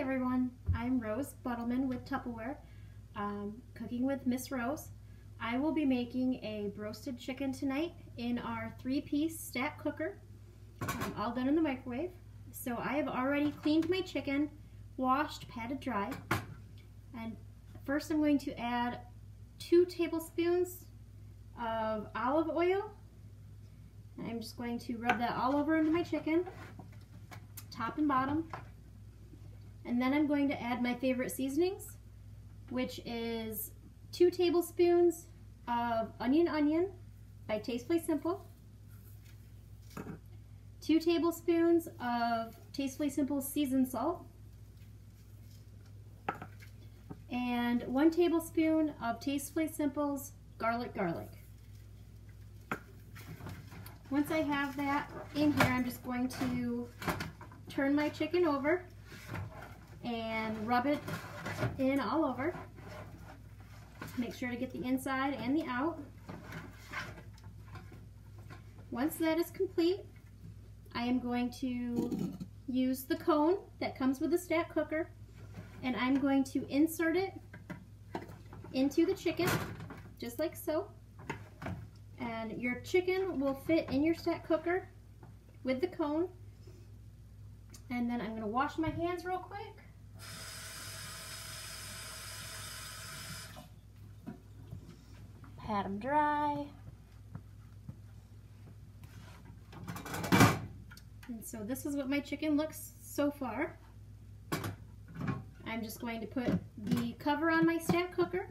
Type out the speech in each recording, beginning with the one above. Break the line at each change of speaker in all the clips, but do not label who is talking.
everyone, I'm Rose Buttleman with Tupperware, cooking with Miss Rose. I will be making a broasted chicken tonight in our 3-piece stack cooker, all done in the microwave. So I have already cleaned my chicken, washed, patted dry, and first I'm going to add 2 tablespoons of olive oil. I'm just going to rub that all over into my chicken, top and bottom. And then I'm going to add my favorite seasonings, which is 2 tablespoons of onion by Tastefully Simple, 2 tablespoons of Tastefully Simple seasoned salt, and 1 tablespoon of Tastefully Simple's garlic. Once I have that in here, I'm just going to turn my chicken over and rub it in all over. Make sure to get the inside and the out. Once that is complete, I am going to use the cone that comes with the stack cooker, and I'm going to insert it into the chicken, just like so. And your chicken will fit in your stack cooker with the cone. And then I'm going to wash my hands real quick. Pat them dry. And so this is what my chicken looks so far. I'm just going to put the cover on my stack cooker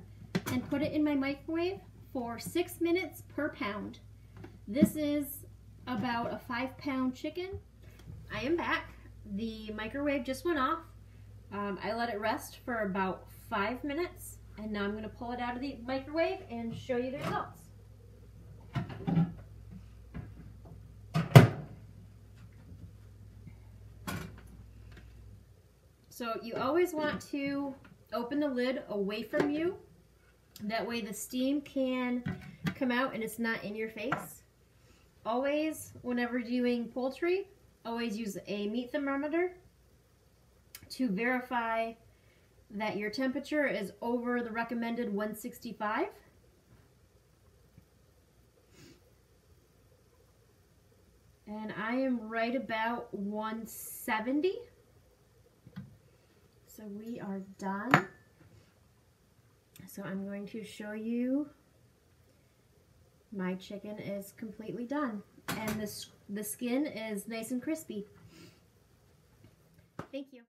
and put it in my microwave for 6 minutes per pound. This is about a 5-pound chicken. I am back. The microwave just went off. I let it rest for about 5 minutes, and now I'm going to pull it out of the microwave and show you the results. So you always want to open the lid away from you. That way the steam can come out and it's not in your face. Always, whenever doing poultry, always use a meat thermometer to verify that your temperature is over the recommended 165. And I am right about 170. So we are done. So I'm going to show you my chicken is completely done. And the skin is nice and crispy. Thank you.